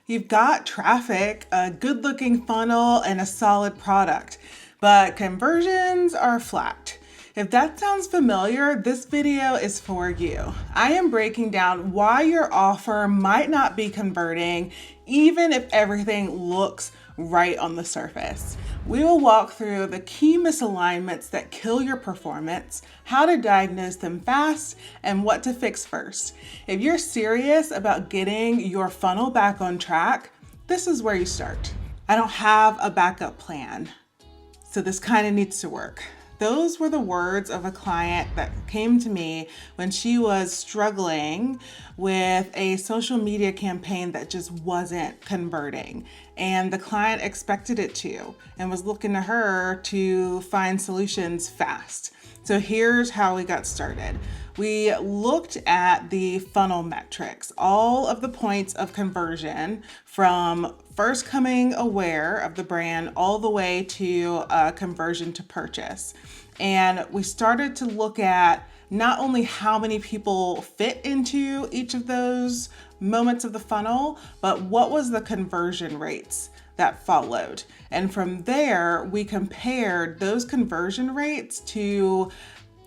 You've got traffic, a good-looking funnel, and a solid product, but conversions are flat. If that sounds familiar, this video is for you. I am breaking down why your offer might not be converting, even if everything looks right on the surface. We will walk through the key misalignments that kill your performance, how to diagnose them fast, and what to fix first. If you're serious about getting your funnel back on track, this is where you start. I don't have a backup plan, so this kind of needs to work. Those were the words of a client that came to me when she was struggling with a social media campaign that just wasn't converting. And the client expected it to and was looking to her to find solutions fast. So here's how we got started. We looked at the funnel metrics, all of the points of conversion from first coming aware of the brand all the way to conversion to purchase. And we started to look at not only how many people fit into each of those moments of the funnel, but what was the conversion rates that followed. And from there, we compared those conversion rates to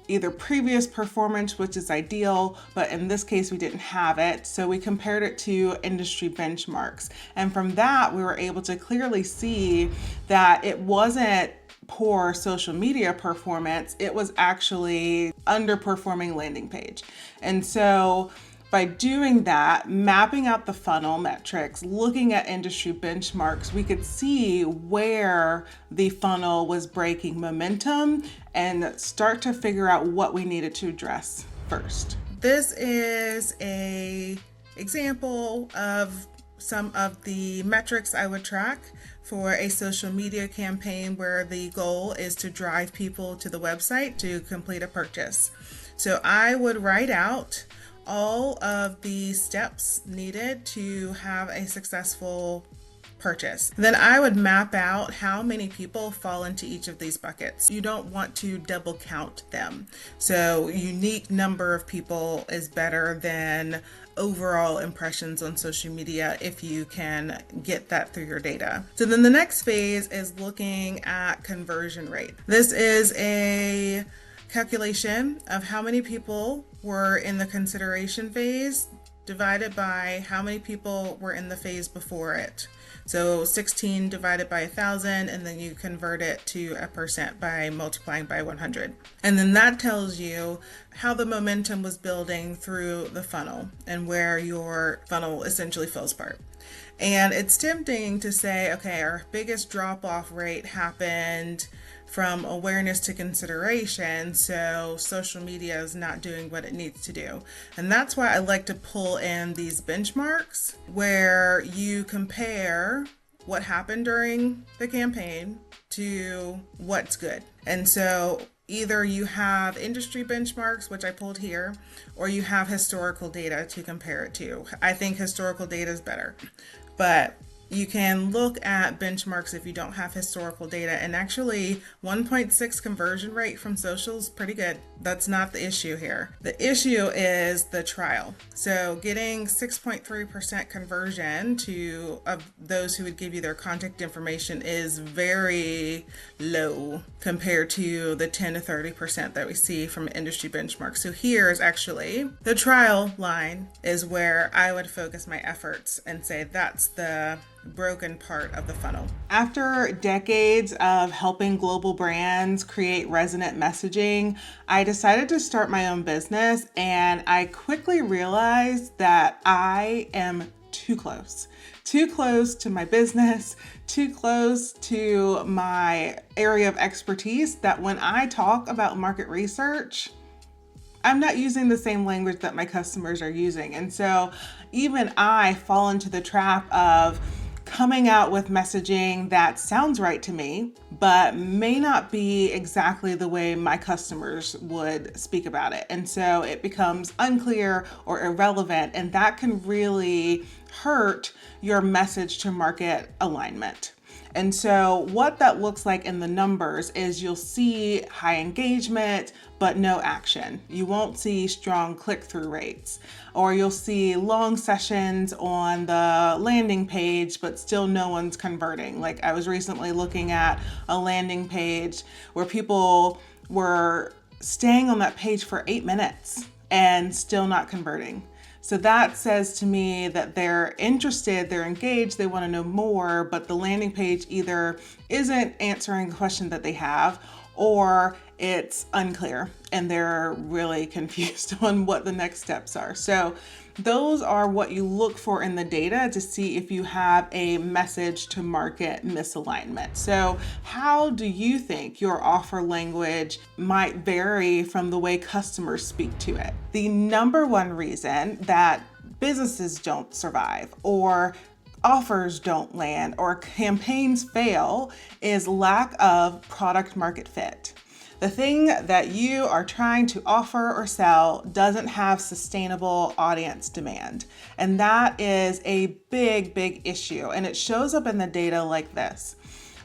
either previous performance, which is ideal, but in this case, we didn't have it. So we compared it to industry benchmarks. And from that, we were able to clearly see that it wasn't poor social media performance, it was actually underperforming landing page. And so by doing that, mapping out the funnel metrics, looking at industry benchmarks, we could see where the funnel was breaking momentum and start to figure out what we needed to address first. This is an example of some of the metrics I would track for a social media campaign where the goal is to drive people to the website to complete a purchase. So I would write out all of the steps needed to have a successful purchase. Then I would map out how many people fall into each of these buckets. You don't want to double count them. So unique number of people is better than overall impressions on social media if you can get that through your data. So then the next phase is looking at conversion rate. This is a calculation of how many people were in the consideration phase divided by how many people were in the phase before it. So 16 divided by 1,000, and then you convert it to a percent by multiplying by 100. And then that tells you how the momentum was building through the funnel and where your funnel essentially falls apart. And it's tempting to say, okay, our biggest drop-off rate happened from awareness to consideration, so social media is not doing what it needs to do. And that's why I like to pull in these benchmarks where you compare what happened during the campaign to what's good. And so either you have industry benchmarks, which I pulled here, or you have historical data to compare it to. I think historical data is better, but you can look at benchmarks if you don't have historical data, and actually 1.6 conversion rate from social is pretty good. That's not the issue here. The issue is the trial. So getting 6.3% conversion of those who would give you their contact information is very low compared to the 10 to 30% that we see from industry benchmarks. So here is actually the trial line is where I would focus my efforts and say that's the broken part of the funnel. After decades of helping global brands create resonant messaging, I decided to start my own business, and I quickly realized that I am too close to my business, too close to my area of expertise, that when I talk about market research, I'm not using the same language that my customers are using. And so even I fall into the trap of coming out with messaging that sounds right to me, but may not be exactly the way my customers would speak about it. And so it becomes unclear or irrelevant, and that can really hurt your message to market alignment. And so what that looks like in the numbers is you'll see high engagement, but no action. You won't see strong click-through rates, or you'll see long sessions on the landing page, but still no one's converting. Like I was recently looking at a landing page where people were staying on that page for 8 minutes and still not converting. So that says to me that they're interested, they're engaged, they want to know more, but the landing page either isn't answering the question that they have, or it's unclear and they're really confused on what the next steps are. So those are what you look for in the data to see if you have a message to market misalignment. So how do you think your offer language might vary from the way customers speak to it? The number one reason that businesses don't survive, or offers don't land, or campaigns fail is lack of product market fit. The thing that you are trying to offer or sell doesn't have sustainable audience demand. And that is a big, big issue. And it shows up in the data like this,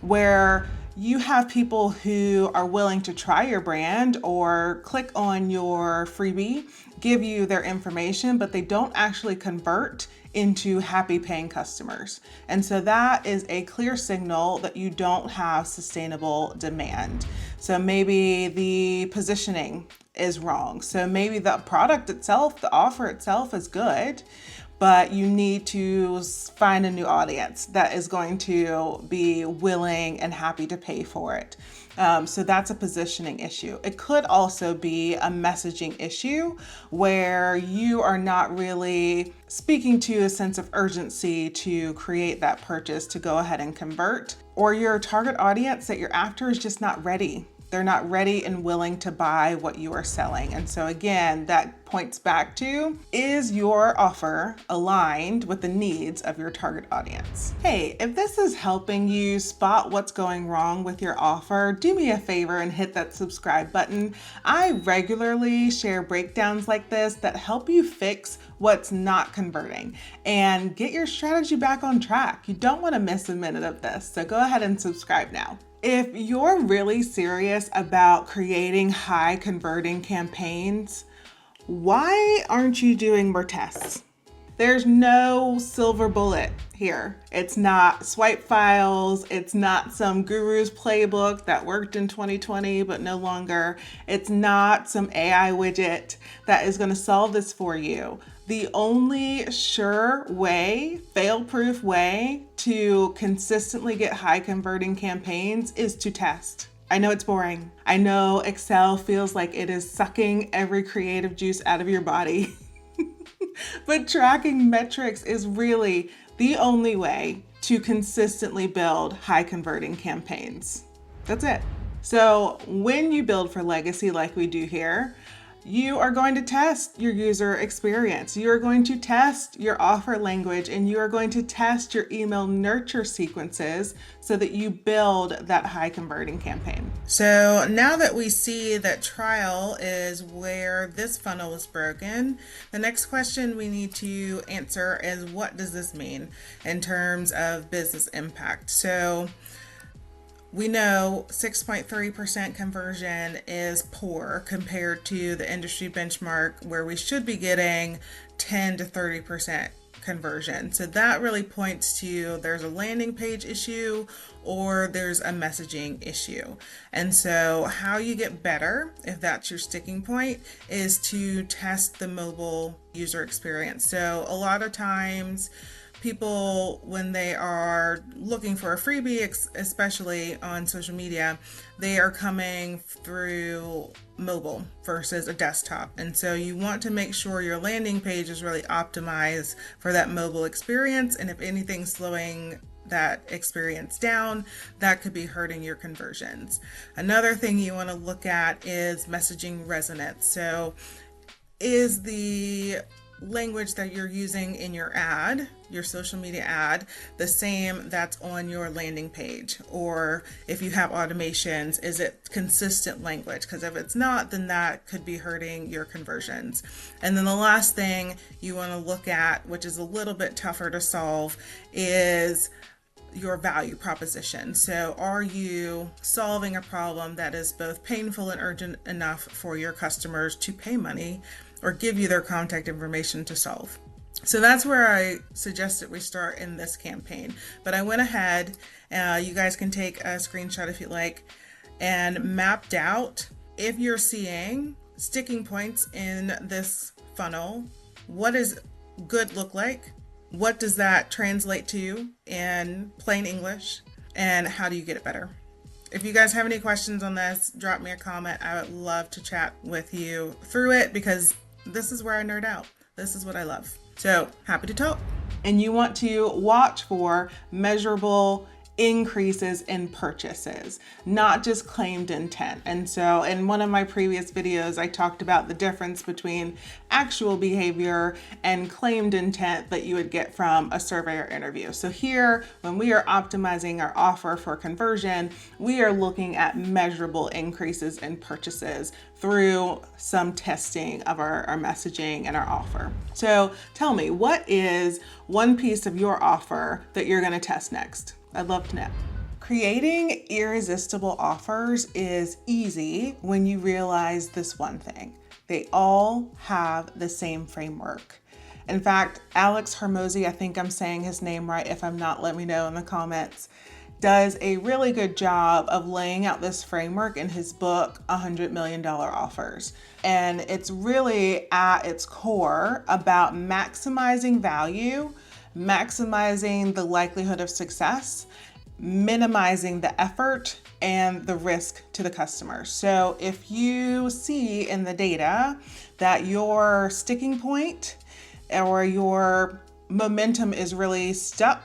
where you have people who are willing to try your brand or click on your freebie, give you their information, but they don't actually convert into happy paying customers. And so that is a clear signal that you don't have sustainable demand. So maybe the positioning is wrong. So maybe the product itself, the offer itself is good, but you need to find a new audience that is going to be willing and happy to pay for it. So that's a positioning issue. It could also be a messaging issue where you are not really speaking to a sense of urgency to create that purchase to go ahead and convert, or your target audience that you're after is just not ready. They're not ready and willing to buy what you are selling. And so again, that points back to, is your offer aligned with the needs of your target audience? Hey, if this is helping you spot what's going wrong with your offer, do me a favor and hit that subscribe button. I regularly share breakdowns like this that help you fix what's not converting and get your strategy back on track. You don't want to miss a minute of this, so go ahead and subscribe now. If you're really serious about creating high converting campaigns, why aren't you doing more tests? There's no silver bullet here. It's not swipe files. It's not some guru's playbook that worked in 2020 but no longer. It's not some AI widget that is going to solve this for you. The only sure way, fail-proof way to consistently get high converting campaigns is to test. I know it's boring. I know Excel feels like it is sucking every creative juice out of your body. But tracking metrics is really the only way to consistently build high converting campaigns. That's it. So when you build for legacy like we do here, you are going to test your user experience. You are going to test your offer language, and you are going to test your email nurture sequences so that you build that high converting campaign. So now that we see that trial is where this funnel is broken, the next question we need to answer is, what does this mean in terms of business impact? So we know 6.3% conversion is poor compared to the industry benchmark where we should be getting 10 to 30% conversion. So that really points to there's a landing page issue or there's a messaging issue. And so how you get better, if that's your sticking point, is to test the mobile user experience. So a lot of times people, when they are looking for a freebie, especially on social media, they are coming through mobile versus a desktop. And so you want to make sure your landing page is really optimized for that mobile experience. And if anything's slowing that experience down, that could be hurting your conversions. Another thing you want to look at is messaging resonance. So is the language that you're using in your ad, your social media ad, the same that's on your landing page? Or if you have automations, is it consistent language? Because if it's not, then that could be hurting your conversions. And then the last thing you want to look at, which is a little bit tougher to solve, is your value proposition. So are you solving a problem that is both painful and urgent enough for your customers to pay money or give you their contact information to solve? So that's where I suggested we start in this campaign. But I went ahead, you guys can take a screenshot if you like, and mapped out if you're seeing sticking points in this funnel, what does good look like? What does that translate to in plain English? And how do you get it better? If you guys have any questions on this, drop me a comment. I would love to chat with you through it because this is where I nerd out. This is what I love. So happy to talk. And you want to watch for measurable increases in purchases, not just claimed intent. And so in one of my previous videos, I talked about the difference between actual behavior and claimed intent that you would get from a survey or interview. So here, when we are optimizing our offer for conversion, we are looking at measurable increases in purchases through some testing of our messaging and our offer. So tell me, what is one piece of your offer that you're going to test next? I'd love to know. Creating irresistible offers is easy when you realize this one thing. They all have the same framework. In fact, Alex Hormozy, I think I'm saying his name right. If I'm not, let me know in the comments, does a really good job of laying out this framework in his book, $100 Million Offers. And it's really at its core about maximizing value, maximizing the likelihood of success, minimizing the effort and the risk to the customer. So if you see in the data that your sticking point or your momentum is really stuck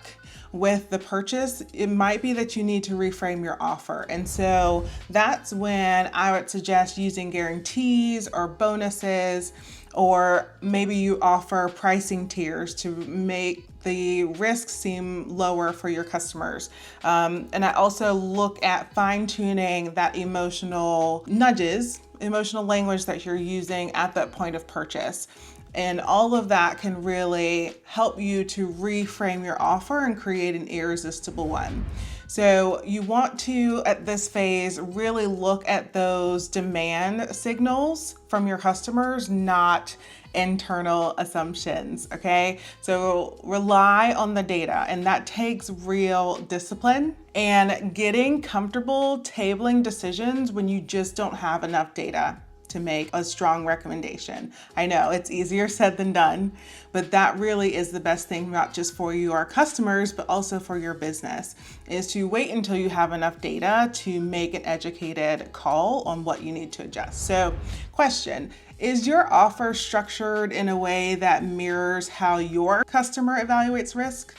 with the purchase, it might be that you need to reframe your offer. And so that's when I would suggest using guarantees or bonuses, or maybe you offer pricing tiers to make the risk seem lower for your customers. And I also look at fine-tuning that emotional nudges, emotional language that you're using at that point of purchase. And all of that can really help you to reframe your offer and create an irresistible one. So you want to, at this phase, really look at those demand signals from your customers, not internal assumptions, okay? So rely on the data, and that takes real discipline and getting comfortable tabling decisions when you just don't have enough data to make a strong recommendation. I know it's easier said than done, but that really is the best thing, not just for your customers, but also for your business, is to wait until you have enough data to make an educated call on what you need to adjust. So question, is your offer structured in a way that mirrors how your customer evaluates risk?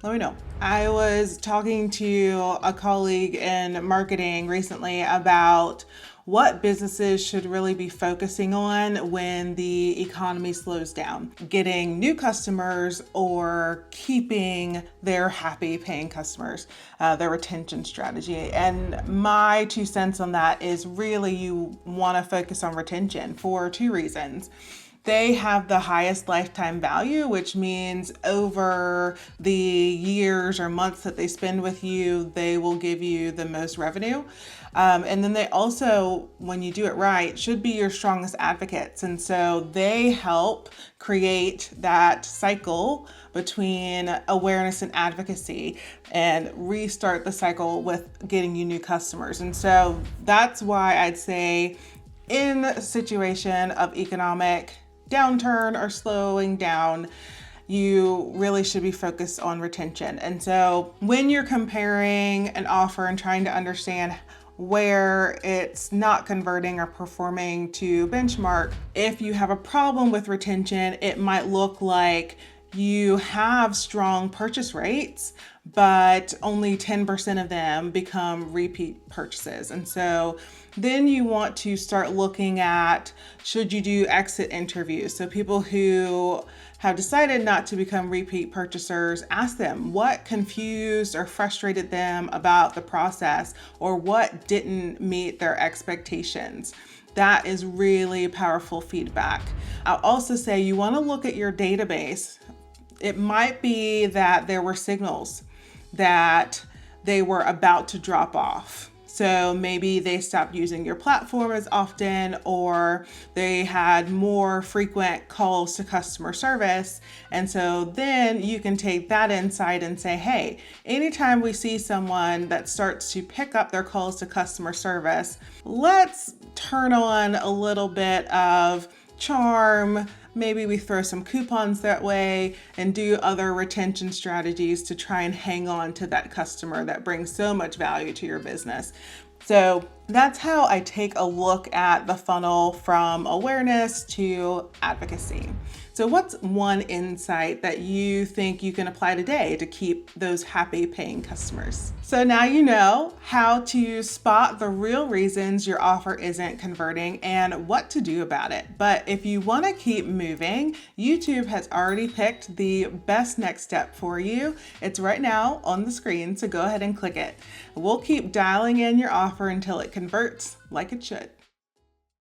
Let me know. I was talking to a colleague in marketing recently about what businesses should really be focusing on when the economy slows down, getting new customers or keeping their happy paying customers, their retention strategy. And my 2 cents on that is really you want to focus on retention for 2 reasons. They have the highest lifetime value, which means over the years or months that they spend with you, they will give you the most revenue. And then they also, when you do it right, should be your strongest advocates. And so they help create that cycle between awareness and advocacy and restart the cycle with getting you new customers. And so that's why I'd say in a situation of economic downturn or slowing down, you really should be focused on retention. And so when you're comparing an offer and trying to understand where it's not converting or performing to benchmark, if you have a problem with retention, it might look like you have strong purchase rates, but only 10% of them become repeat purchases. And so then you want to start looking at, should you do exit interviews? So people who have decided not to become repeat purchasers, ask them what confused or frustrated them about the process, or what didn't meet their expectations. That is really powerful feedback. I'll also say you want to look at your database. It might be that there were signals that they were about to drop off. So maybe they stopped using your platform as often, or they had more frequent calls to customer service. And so then you can take that insight and say, hey, anytime we see someone that starts to pick up their calls to customer service, let's turn on a little bit of charm. Maybe we throw some coupons that way and do other retention strategies to try and hang on to that customer that brings so much value to your business. So that's how I take a look at the funnel from awareness to advocacy. So what's one insight that you think you can apply today to keep those happy paying customers? So now you know how to spot the real reasons your offer isn't converting and what to do about it. But if you want to keep moving, YouTube has already picked the best next step for you. It's right now on the screen, so go ahead and click it. We'll keep dialing in your offer until it converts like it should.